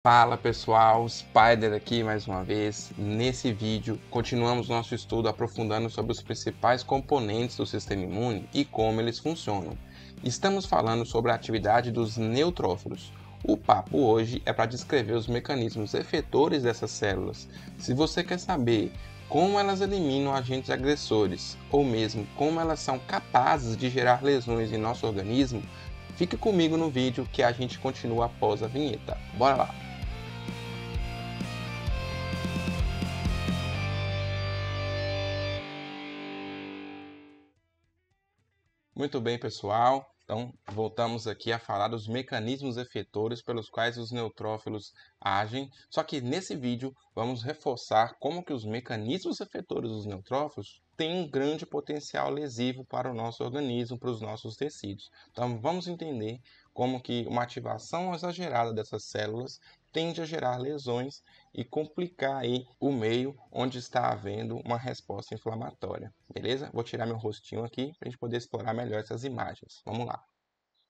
Fala pessoal, Spider aqui mais uma vez. Nesse vídeo continuamos nosso estudo aprofundando sobre os principais componentes do sistema imune e como eles funcionam. Estamos falando sobre a atividade dos neutrófilos. O papo hoje é para descrever os mecanismos efetores dessas células. Se você quer saber como elas eliminam agentes agressores ou mesmo como elas são capazes de gerar lesões em nosso organismo, fique comigo no vídeo que a gente continua após a vinheta. Bora lá! Muito bem, pessoal. Então, voltamos aqui a falar dos mecanismos efetores pelos quais os neutrófilos agem. Só que nesse vídeo vamos reforçar como que os mecanismos efetores dos neutrófilos têm um grande potencial lesivo para o nosso organismo, para os nossos tecidos. Então, vamos entender como que uma ativação exagerada dessas células tende a gerar lesões e complicar aí o meio onde está havendo uma resposta inflamatória, beleza? Vou tirar meu rostinho aqui para a gente poder explorar melhor essas imagens. Vamos lá.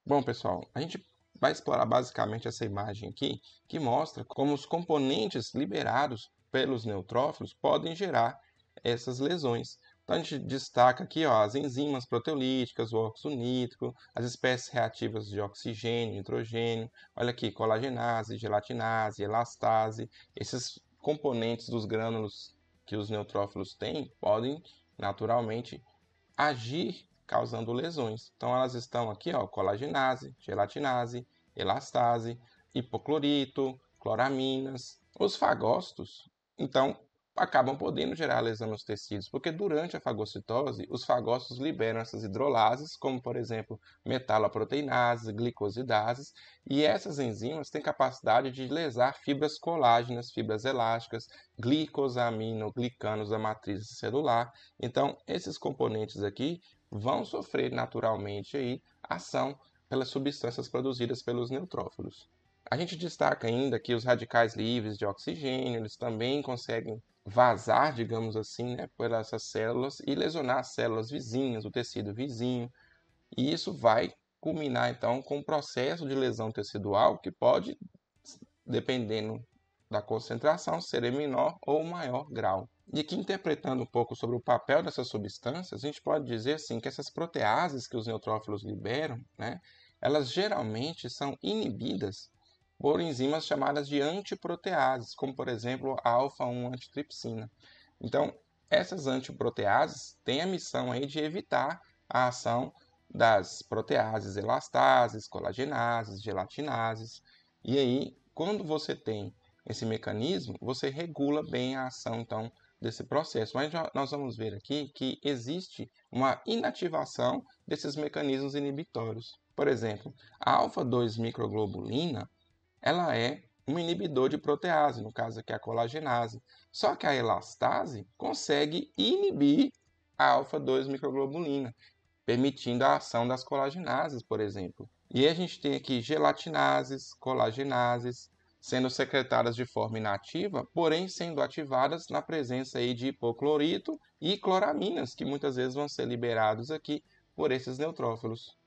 Bom, pessoal, a gente vai explorar basicamente essa imagem aqui, que mostra como os componentes liberados pelos neutrófilos podem gerar essas lesões. Então, a gente destaca aqui as enzimas proteolíticas, o óxido nítrico, as espécies reativas de oxigênio, nitrogênio, olha aqui, colagenase, gelatinase, elastase. Esses componentes dos grânulos que os neutrófilos têm podem naturalmente agir causando lesões. Então elas estão aqui, colagenase, gelatinase, elastase, hipoclorito, cloraminas. Os fagócitos, então, acabam podendo gerar lesão nos tecidos, porque durante a fagocitose, os fagócitos liberam essas hidrolases, como por exemplo, metaloproteinases, glicosidases, e essas enzimas têm capacidade de lesar fibras colágenas, fibras elásticas, glicosaminoglicanos da matriz celular. Então, esses componentes aqui vão sofrer naturalmente aí ação pelas substâncias produzidas pelos neutrófilos. A gente destaca ainda que os radicais livres de oxigênio, eles também conseguem vazar, digamos assim, por essas células e lesionar as células vizinhas, o tecido vizinho. E isso vai culminar, então, com um processo de lesão tecidual que pode, dependendo da concentração, ser em menor ou maior grau. E aqui, interpretando um pouco sobre o papel dessas substâncias, a gente pode dizer assim, que essas proteases que os neutrófilos liberam, elas geralmente são inibidas por enzimas chamadas de antiproteases, como por exemplo a alfa-1 antitripsina. Então, essas antiproteases têm a missão aí de evitar a ação das proteases elastases, colagenases, gelatinases. E aí, quando você tem esse mecanismo, você regula bem a ação então desse processo. Mas nós vamos ver aqui que existe uma inativação desses mecanismos inibitórios. Por exemplo, a alfa-2 microglobulina, ela é um inibidor de protease, no caso aqui a colagenase. Só que a elastase consegue inibir a alfa-2 microglobulina, permitindo a ação das colagenases, por exemplo. E aí a gente tem aqui gelatinases, colagenases, sendo secretadas de forma inativa, porém sendo ativadas na presença aí de hipoclorito e cloraminas, que muitas vezes vão ser liberados aqui por esses neutrófilos.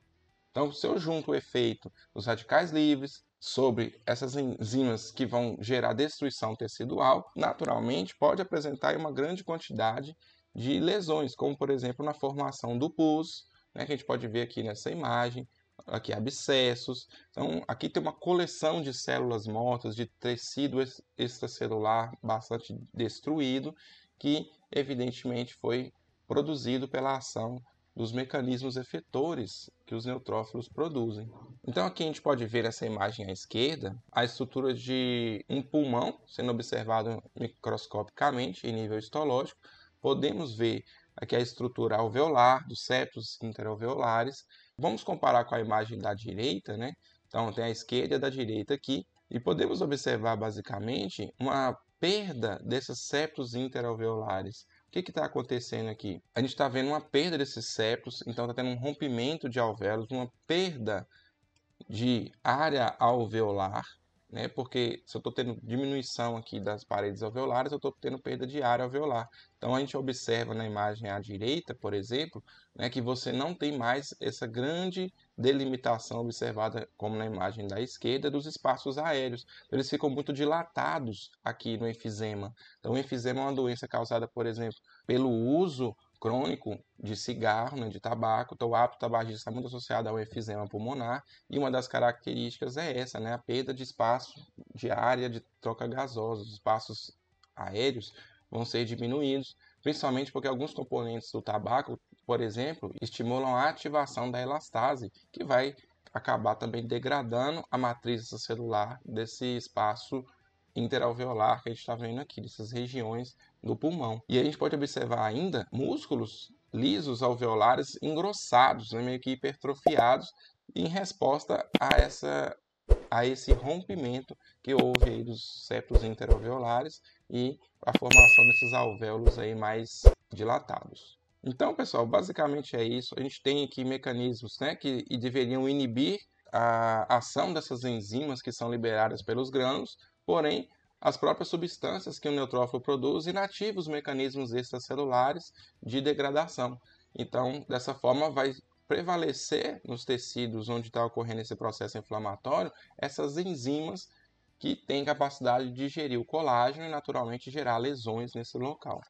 Então, se eu junto o efeito dos radicais livres sobre essas enzimas que vão gerar destruição tecidual, naturalmente pode apresentar uma grande quantidade de lesões, como por exemplo na formação do pus, que a gente pode ver aqui nessa imagem, aqui abscessos. Então, aqui tem uma coleção de células mortas, de tecido extracelular bastante destruído, que evidentemente foi produzido pela ação dos mecanismos efetores que os neutrófilos produzem. Então aqui a gente pode ver essa imagem à esquerda, a estrutura de um pulmão sendo observado microscopicamente em nível histológico. Podemos ver aqui a estrutura alveolar dos septos interalveolares. Vamos comparar com a imagem da direita, Então tem a esquerda e a da direita aqui, e podemos observar basicamente uma perda desses septos interalveolares. O que está acontecendo aqui? A gente está vendo uma perda desses septos, então está tendo um rompimento de alvéolos, uma perda de área alveolar, porque se eu estou tendo diminuição aqui das paredes alveolares, eu estou tendo perda de área alveolar. Então a gente observa na imagem à direita, por exemplo, que você não tem mais essa grande delimitação observada, como na imagem da esquerda, dos espaços aéreos. Eles ficam muito dilatados aqui no enfisema. Então, o enfisema é uma doença causada, por exemplo, pelo uso crônico de cigarro, né, de tabaco. Então, o hábito tabagista está muito associado ao enfisema pulmonar, e uma das características é essa, né, a perda de espaço de área de troca gasosa. Os espaços aéreos vão ser diminuídos, principalmente porque alguns componentes do tabaco, por exemplo, estimulam a ativação da elastase, que vai acabar também degradando a matriz celular desse espaço interalveolar que a gente está vendo aqui, dessas regiões do pulmão. E a gente pode observar ainda músculos lisos alveolares engrossados, né, meio que hipertrofiados, em resposta a esse rompimento que houve aí dos septos interalveolares e a formação desses alvéolos aí mais dilatados. Então, pessoal, basicamente é isso. A gente tem aqui mecanismos, né, que deveriam inibir a ação dessas enzimas que são liberadas pelos grânulos, porém, as próprias substâncias que o neutrófilo produz inativam os mecanismos extracelulares de degradação. Então, dessa forma, vai prevalecer nos tecidos onde está ocorrendo esse processo inflamatório essas enzimas que têm capacidade de digerir o colágeno e naturalmente gerar lesões nesse local.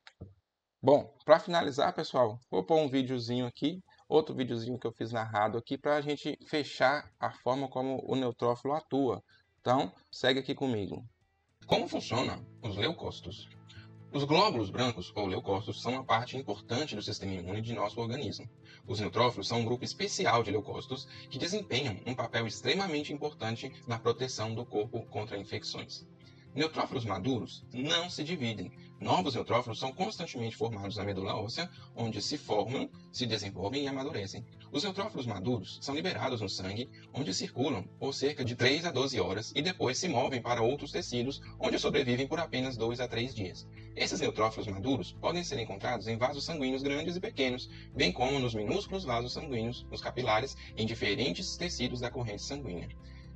Bom, para finalizar, pessoal, vou pôr um videozinho aqui, outro videozinho que eu fiz narrado aqui para a gente fechar a forma como o neutrófilo atua. Então, segue aqui comigo. Como funcionam os leucócitos? Os glóbulos brancos, ou leucócitos, são uma parte importante do sistema imune de nosso organismo. Os neutrófilos são um grupo especial de leucócitos que desempenham um papel extremamente importante na proteção do corpo contra infecções. Neutrófilos maduros não se dividem. Novos neutrófilos são constantemente formados na medula óssea, onde se formam, se desenvolvem e amadurecem. Os neutrófilos maduros são liberados no sangue, onde circulam por cerca de 3 a 12 horas e depois se movem para outros tecidos, onde sobrevivem por apenas 2 a 3 dias. Esses neutrófilos maduros podem ser encontrados em vasos sanguíneos grandes e pequenos, bem como nos minúsculos vasos sanguíneos, nos capilares, em diferentes tecidos da corrente sanguínea.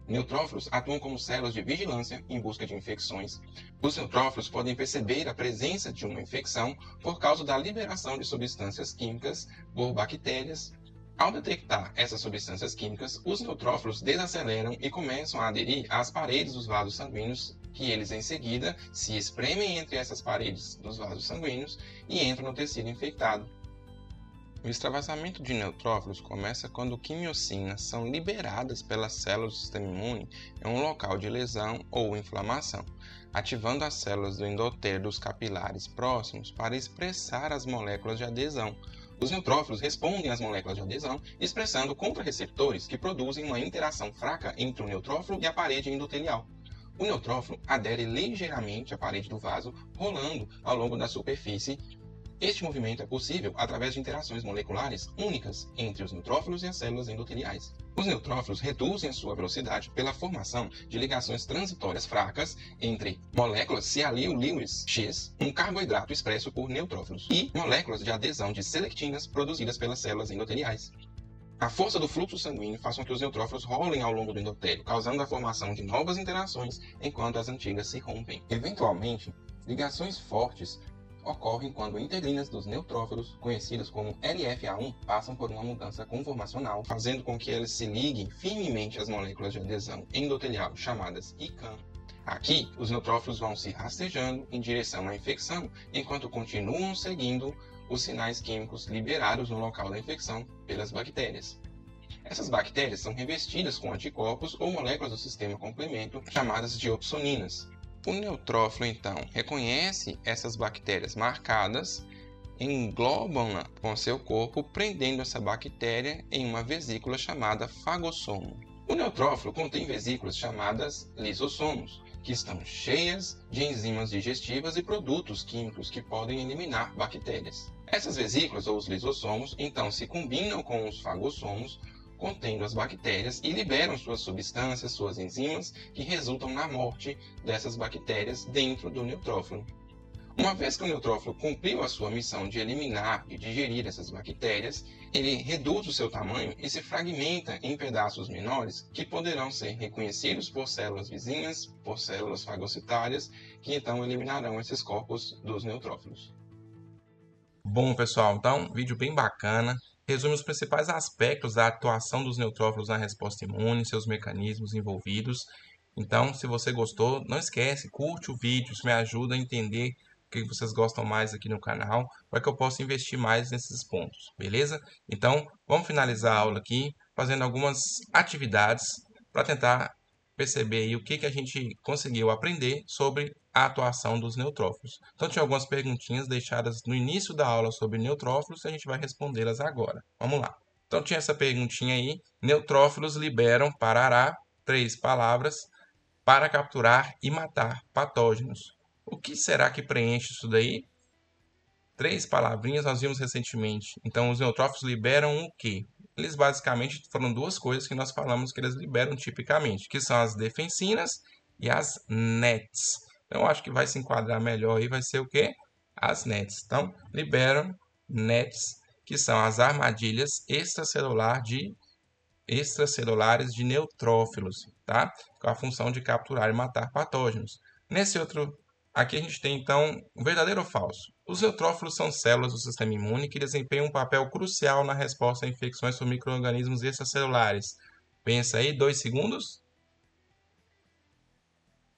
Neutrófilos atuam como células de vigilância em busca de infecções. Os neutrófilos podem perceber a presença de uma infecção por causa da liberação de substâncias químicas por bactérias. Ao detectar essas substâncias químicas, os neutrófilos desaceleram e começam a aderir às paredes dos vasos sanguíneos, que eles em seguida se espremem entre essas paredes dos vasos sanguíneos e entram no tecido infectado. O extravasamento de neutrófilos começa quando quimiocinas são liberadas pelas células do sistema imune em um local de lesão ou inflamação, ativando as células do endotélio dos capilares próximos para expressar as moléculas de adesão. Os neutrófilos respondem às moléculas de adesão expressando contrarreceptores que produzem uma interação fraca entre o neutrófilo e a parede endotelial. O neutrófilo adere ligeiramente à parede do vaso, rolando ao longo da superfície. Este movimento é possível através de interações moleculares únicas entre os neutrófilos e as células endoteliais. Os neutrófilos reduzem a sua velocidade pela formação de ligações transitórias fracas entre moléculas cianil-Lewis X, um carboidrato expresso por neutrófilos, e moléculas de adesão de selectinas produzidas pelas células endoteliais. A força do fluxo sanguíneo faz com que os neutrófilos rolem ao longo do endotélio, causando a formação de novas interações enquanto as antigas se rompem. Eventualmente, ligações fortes ocorrem quando integrinas dos neutrófilos, conhecidas como LFA1, passam por uma mudança conformacional, fazendo com que elas se liguem firmemente às moléculas de adesão endotelial chamadas ICAM. Aqui, os neutrófilos vão se rastejando em direção à infecção, enquanto continuam seguindo os sinais químicos liberados no local da infecção pelas bactérias. Essas bactérias são revestidas com anticorpos ou moléculas do sistema complemento chamadas de opsoninas. O neutrófilo, então, reconhece essas bactérias marcadas, englobam-na com seu corpo, prendendo essa bactéria em uma vesícula chamada fagossomo. O neutrófilo contém vesículas chamadas lisossomos, que estão cheias de enzimas digestivas e produtos químicos que podem eliminar bactérias. Essas vesículas, ou os lisossomos, então se combinam com os fagossomos, contendo as bactérias, e liberam suas substâncias, suas enzimas, que resultam na morte dessas bactérias dentro do neutrófilo. Uma vez que o neutrófilo cumpriu a sua missão de eliminar e digerir essas bactérias, ele reduz o seu tamanho e se fragmenta em pedaços menores que poderão ser reconhecidos por células vizinhas, por células fagocitárias, que então eliminarão esses corpos dos neutrófilos. Bom, pessoal, então, vídeo bem bacana. resume os principais aspectos da atuação dos neutrófilos na resposta imune, seus mecanismos envolvidos. Então, se você gostou, não esquece, curte o vídeo, isso me ajuda a entender o que vocês gostam mais aqui no canal, para que eu possa investir mais nesses pontos, beleza? Então, vamos finalizar a aula aqui, fazendo algumas atividades para tentar perceber aí o que a gente conseguiu aprender sobre a atuação dos neutrófilos. Então, tinha algumas perguntinhas deixadas no início da aula sobre neutrófilos e a gente vai respondê-las agora. Vamos lá. Então, tinha essa perguntinha aí. Neutrófilos liberam parará, 3 palavras, para capturar e matar patógenos. O que será que preenche isso daí? 3 palavrinhas nós vimos recentemente. Então, os neutrófilos liberam o quê? Eles basicamente foram 2 coisas que nós falamos que eles liberam tipicamente, que são as defensinas e as NETs. Então, eu acho que vai se enquadrar melhor aí, vai ser o quê? As NETs. Então, liberam NETs, que são as armadilhas extracelulares de neutrófilos, tá? Com a função de capturar e matar patógenos. Nesse outro, aqui a gente tem então verdadeiro ou falso. Os neutrófilos são células do sistema imune que desempenham um papel crucial na resposta a infecções por micro-organismos extracelulares. Pensa aí, 2 segundos.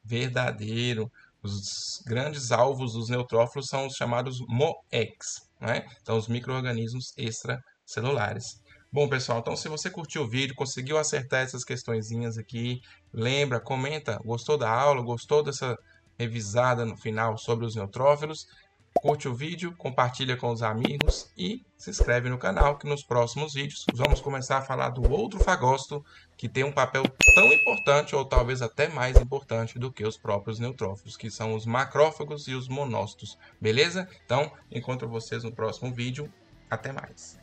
Verdadeiro. Os grandes alvos dos neutrófilos são os chamados MOECs, né? Então, os micro-organismos extracelulares. Bom, pessoal, então se você curtiu o vídeo, conseguiu acertar essas questõezinhas aqui, lembra, comenta, gostou da aula, gostou dessa revisada no final sobre os neutrófilos, curte o vídeo, compartilha com os amigos e se inscreve no canal, que nos próximos vídeos vamos começar a falar do outro fagócito que tem um papel tão importante ou talvez até mais importante do que os próprios neutrófilos, que são os macrófagos e os monócitos, beleza? Então, encontro vocês no próximo vídeo, até mais!